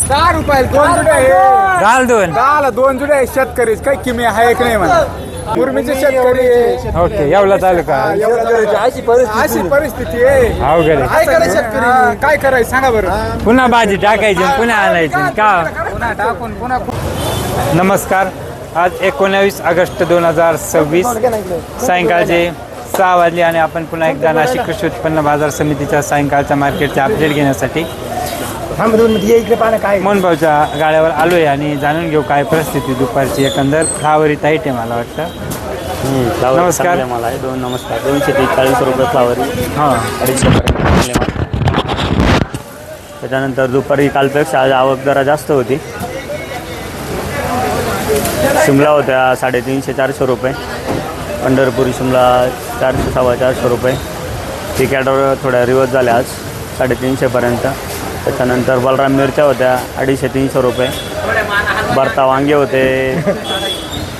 10 रुपयाला 2 जुडे आहे. घाल दोन. 10ला 2 जुडे आहे. शेतकरी काही किमी आहे की नाही म्हणा. मुरमीचे शेतकरी आहे. ओके एवढा चालू का? अशी परिस्थिती आहे. अवघड आहे. काय करायचं शेतकरी? काय करायचं सांगा बरं. पुन्हा भाजी टाकायची पुन्हा आणायची का? पुन्हा टाकून पुन्हा नमस्कार. आज 19 ऑगस्ट 2026 सायंकाळचे 6 वाजले आणि आपण पुन्हा एकदा नाशिक कृषी उत्पन्न बाजार समितीच्या सायंकाळच्या मार्केटचे अपडेट घेण्यासाठी मोहनभाऊच्या गाड्यावर आलो आहे आणि जाणून घेऊ काय परिस्थिती दुपारची एकंदर. फ्लावर इथं आहे मला वाटतं. नमस्कार. मला नमस्कार. 240 रुपये फ्लावर. हां 250 त्याच्यानंतर दुपारी कालपेक्षा आज आवक जरा जास्त होती. शिमला होत्या 350-400 रुपये. पंढरपुरी शिमला 400-450 रुपये. टिकॅटवर थोड्या रिवर्स झाल्या आज 350पर्यंत. त्याच्यानंतर बलराम मिरच्या होत्या 250-300 रुपये. भरता वांगे होते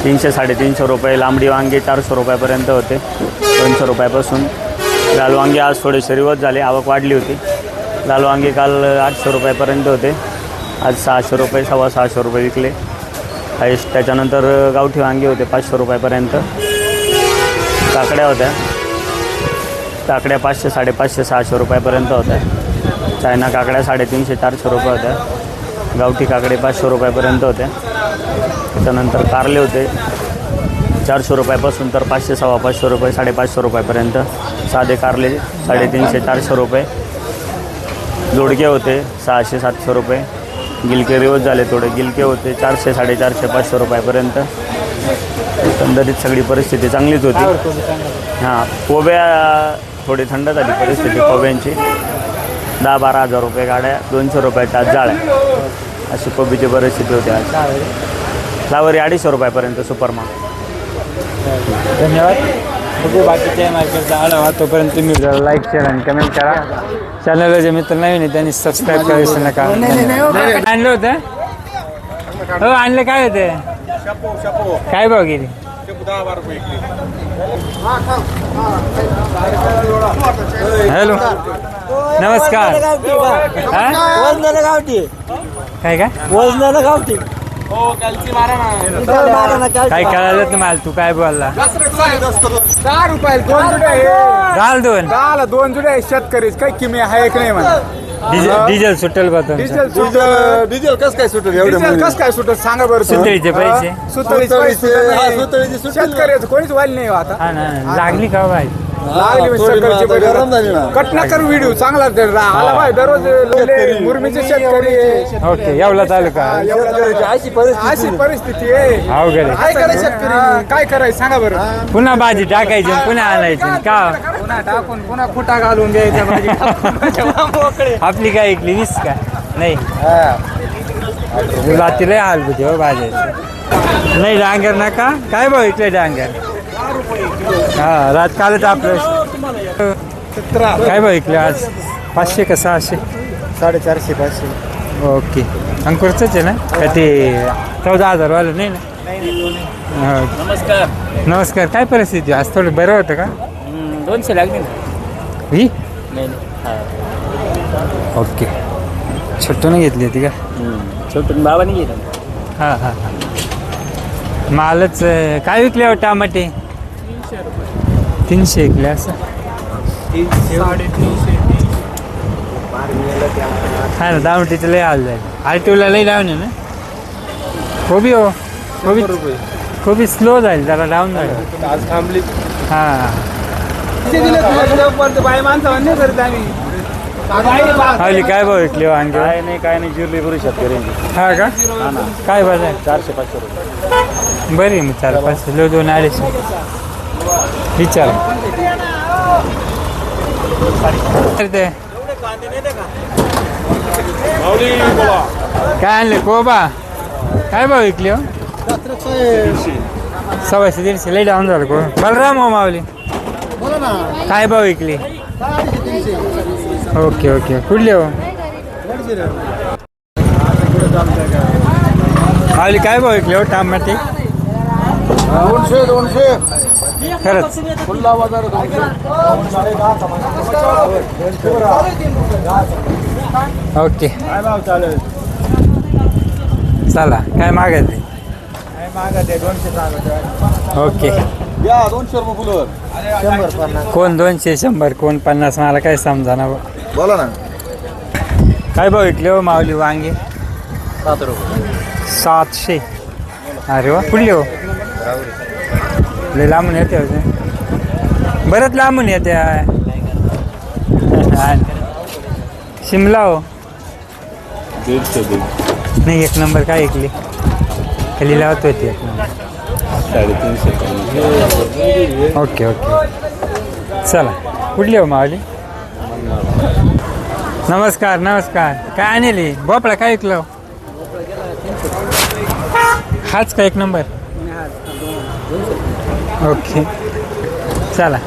300-350 रुपये. लांबडी वांगे 400 रुपयापर्यंत होते 200 रुपयापासून. लाल वांगे आज थोडेसे रिवर्स झाले, आवक वाढली होती. लाल वांगे काल 800 रुपयापर्यंत होते, आज 600 रुपये 650 रुपये विकले हायस्ट. त्याच्यानंतर गावठी वांगे होते 500 रुपयापर्यंत. काकड्या होत्या 500-550-600 रुपयापर्यंत होत्या. चायना काकड्या 350-400 रुपये होत्या. गावठी काकडे 500 रुपयापर्यंत होत्या. त्याच्यानंतर कारले होते 400 रुपयापासून तर 500-550 रुपये 550 रुपयापर्यंत. साधे कारले 350-400 रुपये. जोडके होते 600-700 रुपये. गिलके रिवर्स झाले थोडे. गिलके होते 400-450-500 रुपयापर्यंत. एकंदरीत सगळी परिस्थिती चांगलीच होती. हां कोब्या थोडी थंड झाली परिस्थिती कोब्यांची. 10-12 हजार रुपये गाड्या, 200 रुपयाच्या आज जाळ्या, अशी कोबीची परिस्थिती होती आज. फ्लावर 250 रुपयापर्यंत सुपरमार्क. धन्यवाद. बघू बाकीच्या मार्केटचा आढावा. तोपर्यंत तुम्ही लाईक शेअर आणि कमेंट करा. चॅनलला जे मित्र नवीन आहे त्यांनी सबस्क्राईब करायचं नका. आणलं होतं हो? आणलं काय होते? काय भाव गेली? 10-12 रुपये. हॅलो नमस्कार. वजनाला गावठी काय काय वजनाला गावठी काय कळालं ना मला? तू काय बोलला? 10 रुपयाला 2 जुडे आहे. घाल दोन. 10ला 2 जुडे आहे. शेतकरी काही किमी आहे की नाही म्हणा. डिझेल सुटेल बा तुमचं? डिझेल कसं काय सुटत? कसं काय सुटत सांगा बरं. सुतळीचे पैसे सुतळीचे पैसे शेतकऱ्याचं कोणीच वाली नाही आता. हा ना. लागली का बाई? लागली कट न करू व्हिडिओ चांगला आला बाय. दररोज मुरमीचे शेतकरी आहे. ओके एवढा चालू का? अशी परिस्थिती आहे. अवघड आहे. काय करायचं शेतकरी? काय करायचं सांगा बरं. पुन्हा भाजी टाकायची पुन्हा आणायची का? पुन्हा टाकून पुन्हा खुटा घालून द्यायचा भाजी. आपली काय ऐकली 20 का? नाही रात्री लय हाल होते हो भाज्याची. नाही डांगर नका. काय भाऊ इकडे डांगर? हा रात कालच आपलं काय भाऊ इकडे आज? 500 का 600? 450-500. ओके अंकुरच आहे ना का? ते 14,000 वालं नाही ना? नमस्कार. नमस्कार. काय परिस्थिती आज? थोडं बरं होतं का? 200 लागले ना? ही नाही. ओके छोटं नाही घेतली होती का? छोटून बाबाने घेतलं. हां हां हां. मालच काय विकले हो? टमाटे 300 विकले असं? हा ना. दावटीचं लय हाल जाईल. आरटीओला लय डाऊन आहे ना. कोबी हो कोबी स्लो जाईल जरा. डाऊन जाईल आज थांबली. हां बाय माणसं नाही करत आम्ही. हवली काय भाऊ विकले हो? आणखी काय नाही जिरली करू शेतकऱ्यांची. हा का? काय बरं आहे? 400-500 रुपये. बरी मग 4-5 किलो 2-250 विचार. काय आणले कोबा? काय भाऊ विकले हो? 100-150 लई डाऊन झालं को. बलराम हो माऊली काय भाऊ विकली? Okay okay. कुठले हो माऊली? काय भाऊ विकले हो टमाटे? 200 खरंच खुल्ला बाजार. ओके. काय भाव चालेल? चला काय मागत आहे? काय मागत आहे 200 सांगत. ओके. या 200 रुपये फुलवर. कोण 200 100 कोण 50 मला काय समजा ना. बोला ना. काय भाव विकले हो माऊली वांगे? 7 रुपये. 700. अरे वा कुठले हो? लय लांबून येते होते. बरंच लांबून येते. शिमला हो? 150 नाही 1 नंबर काय ऐकली खाली लावतो ते 350. Okay okay. चला कुठली हो माऊली? नमस्कार नमस्कार. काय आणली भोपळा काय ऐकलं? हाच का 1 नंबर? ओके चला.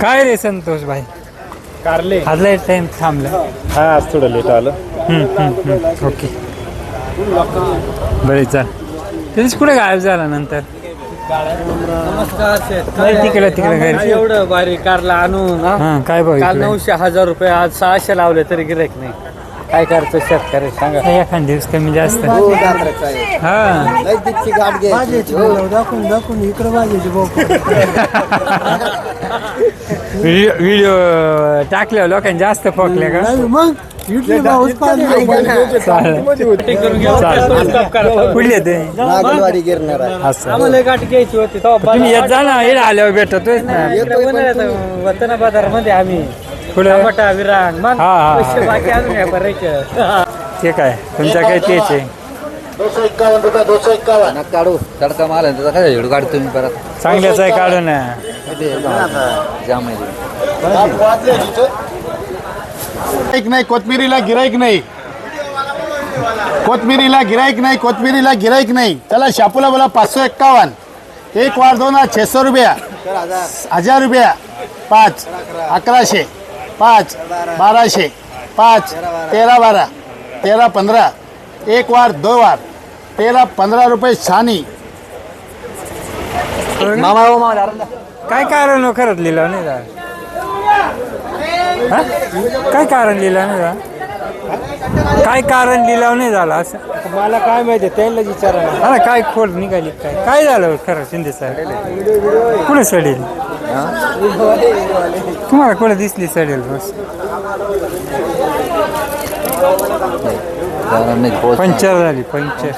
काय रे संतोष भाई कारले. हाजला टाइम थांबलं. हा आज थोडं लेट आलं. ओके बरे चाल. तरीच कुठे गायब झाला नंतर? तिकडे तिकडे घरी. एवढं बारीक कारला आणून हां काय भाऊ काल इकडे? 900-1000 रुपये आज 600 लावले तरी गिरायक नाही. काय करायचं शेतकरी सांगा. एखाद दिवस कमी जास्त. हा दाखवून इकडे भाजीची व्हिडिओ टाकल्यावर लोकांनी जास्त फोकले का? मग कुठले ते नागलवाडी गिरणार आहे. असं आम्हाला गाठ घ्यायची होती तेव्हा तुम्ही येत जा ना इकडे आल्यावर भेटतोय ना. वतना बाजारामध्ये आम्ही पुढे टमाटा विरांग मग हा, हा. पैसे बाकी आणून या बरेच. ते काय तुमच्या काय तेच आहे. 251 रुपये 251. काढू तडका माल आहे त्याचा काय एवढं काढतो तुम्ही परत. चांगल्याच आहे काढू ना. जाम गिराईक नाही कोथमिरीला गिराईक नाही. कोथमिरीला गिराईक नाही. कोथमिरीला गिराईक नाही. चला शापूला बोला 551. 1 वार 2 600 रुपया. 1000 रुपया. 5 1100. 5 1200. 5 13 12. 13 15. 1 वार 2 वार 13 15 रुपये छानी. काय कारण हो खरंच लिहिलं नाही जा? हा? काय कारण लिहिलं नाही जा? काय कारण लिहिलं नाही झालं असं? मला काय माहिती त्यांना विचारा ना. हा ना काय खोड निघाली काय काय झालं खरं शिंदे साहेब? कुठे सडेल? तुम्हाला कुठे दिसली सडेल बस? पंचर झाली पंचर.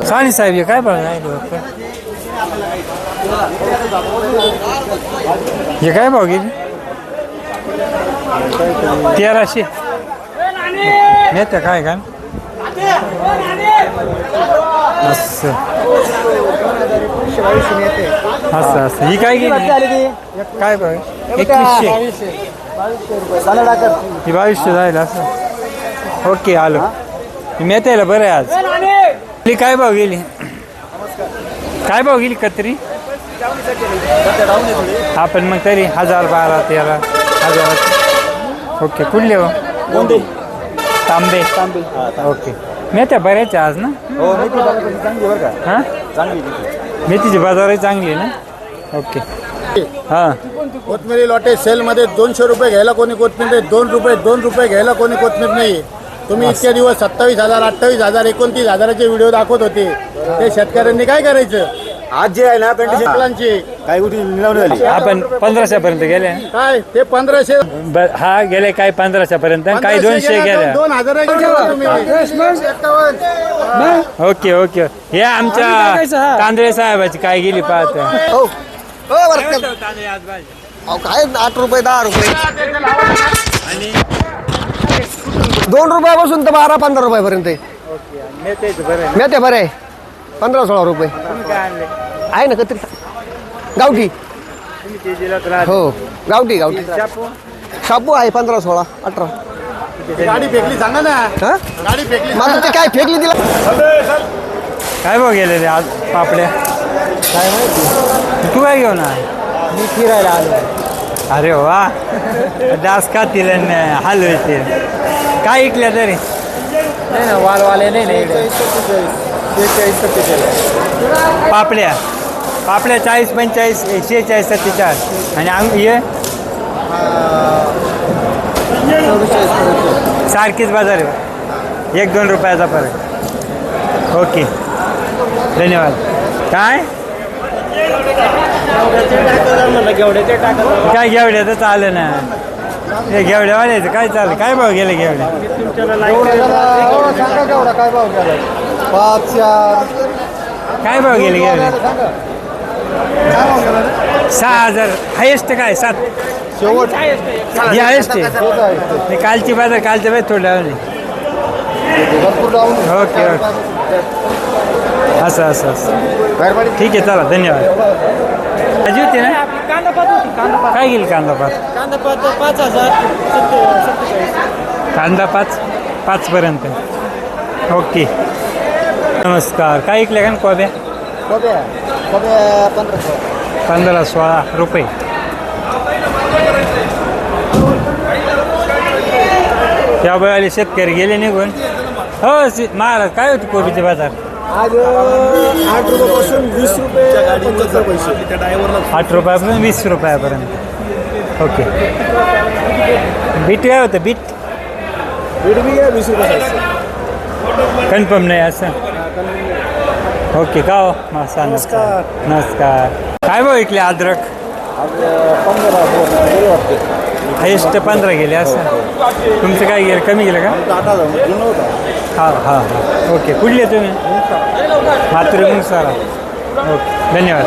सानी साहेब हे काय बघ हे काय भाव गेली? 1300. नेत्या काय का असं असं असं ही काय गेली? काय बघ 2100. ही 2200 जायला असं. ओके आलो. मेथ्याला बरं आहे आज. ही काय भाव गेली? काय भाव गेली कत्री? आपण मग तरी 1000 12 13 1000. ओके कुठले हो? तांबे. ओके मेथ्या बऱ्याच आज ना. हां मेथीची बाजारही चांगली आहे ना. ओके हां कोथमिरी लॉटे सेलमध्ये 200 रुपये घ्यायला कोणी कोथमीर नाही. 2 रुपये घ्यायला कोणी कोथमीर नाही. तुम्ही इतके दिवस 27,000 28,000 29,000चे व्हिडिओ दाखवत होते. ते शेतकऱ्यांनी काय करायचं? आज जे आहे ना फुलांची काही गोष्टी निलावणी झाली. आपण 1500 पर्यंत गेले. काय ते 1500 हा गेले काही 1500 पर्यंत काही 200 गेल्या. 2000 ओके ओके हे आमच्या तांदळे साहेबाची काय गेली पाहता. काय 8 रुपये 10 रुपये 2 रुपयापासून तर 12-15 रुपयापर्यंत मेथ्या बरं आहे. 15-16 रुपये आहे ना कत्री गावठी. हो गावठी गावठी शापू आहे 15-16 18. गाडी फेकली सांगा ना. हा गाडी फेकली मला ते काय फेकली तिला. काय भाव गेले रे आज पापड्या? काय माहिती तू काय घेऊन आहे? मी फिरायला आलो. अरे वा डास खातील हलवतील. काय ऐकल्या तरी नाही ना वालवाले नाही ना. 46 पापड्या पापड्या 40 45 46 47 आणि हे सारखीच बाजार आहे. 1-2 रुपयाचा फरक. ओके धन्यवाद. काय काय घेवड्याचं आलं ना हे घेवड्यावाल्याचं काय चाललं काय भाव गेले घेवड्या काय भाव गेले घेवड्या 6,000 हायेस्ट काय 7 शेवट ही हायेस्ट आहे कालची बाजार कालच्या बाजार थोडं डाऊन आहे. ओके असं असं असं ठीक आहे चला धन्यवाद. भाजी होती ना काय गेली कांदा पात कांदा 5 पर्यंत. ओके नमस्कार काय ऐकले का कोब्या 15-16 रुपये. त्या वेळेला शेतकरी गेले निघून. हो महाराज काय होती कोबीचे बाजार आज 8 रुपयापासून 20 रुपये 75 पैसे 8 रुपयापासून 20 रुपयापर्यंत. ओके बीट काय होतं बीट बी घ्या 20 रुपये कन्फर्म नाही असं. ओके का हो मासा नमस्कार काय भाव ऐकले अद्रक 15 हायेस्ट 15 गेले असं. तुमचं काय गेलं कमी गेलं का हां हां हां ओके कुठले तुम्ही मातुरी मुंगसारा. ओके धन्यवाद.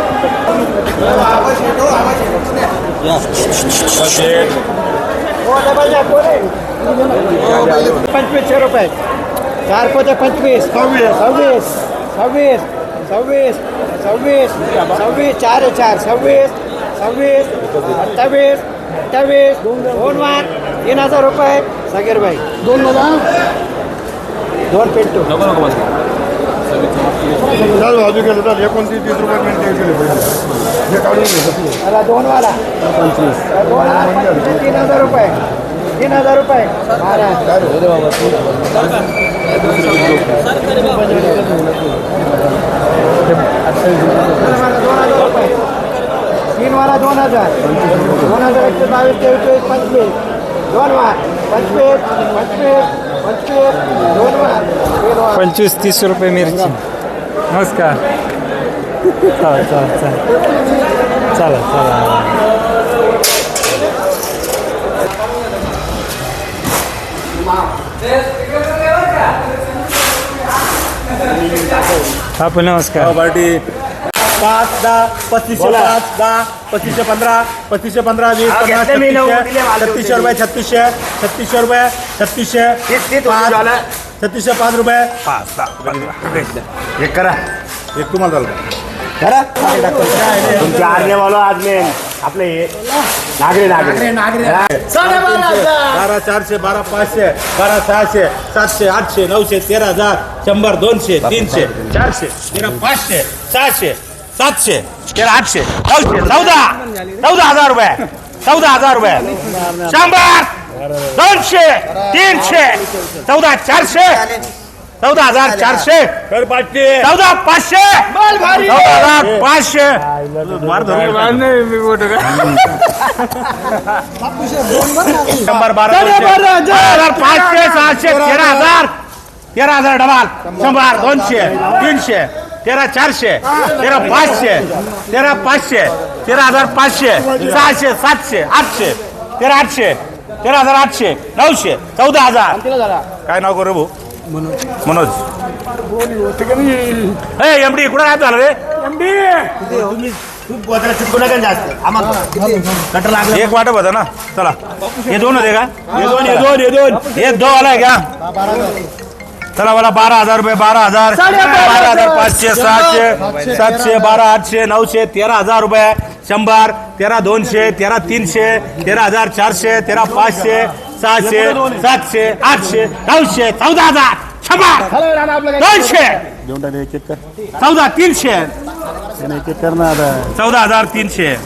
25 रुपये 4 पोते 25 26 26 26 26 26 4 4 26 26 28 28 2 वार 3000 रुपये सागर भाई 2 पेंटू बाजू केलं तर 29-30 रुपये मला 2 वाला 3000 रुपये 3000 रुपये 3 वाला 2000 122 23 25 2 वार 25 25 25 2 वार 25-30 रुपये मिरची. नमस्कार चला चला चला चला चला आपण नमस्कार. पार्टी 5 10 25 5 10 25 15 25 15 20 36 रुपये 36 रुपये 36 5 रुपये 5 एक करा एक तुम्हाला झालं तुमचे आर्गे वालो आज में आपले नागरे 12 400 12 500 12 600 700 800 900 13,000 100 200 300 400 500 600 700 800 900 14,000 रुपये 14,000 रुपये 100 200 300 14,400 14,400 14,500 14,500 मार धरून शंभर 12,500 600 13,000 13,000 डबाल 100 200 300 13,400 13,500 13,500 13,500 600 700 800 13,800 13,800 900 14,000 काय नाव करू भाऊ मनोज एमडी कुठं काय झालं रे एमडी एक वाटप होता ना. चला हे 2 होते का हे 2 आलाय का. चला मला 12,000 रुपये 12,000 12,500 600 700 12,800 900 13,000 रुपये 100 13,200 13,300 13,400 13,500 600 700 800 900 14,000 100 200 14,300 14,300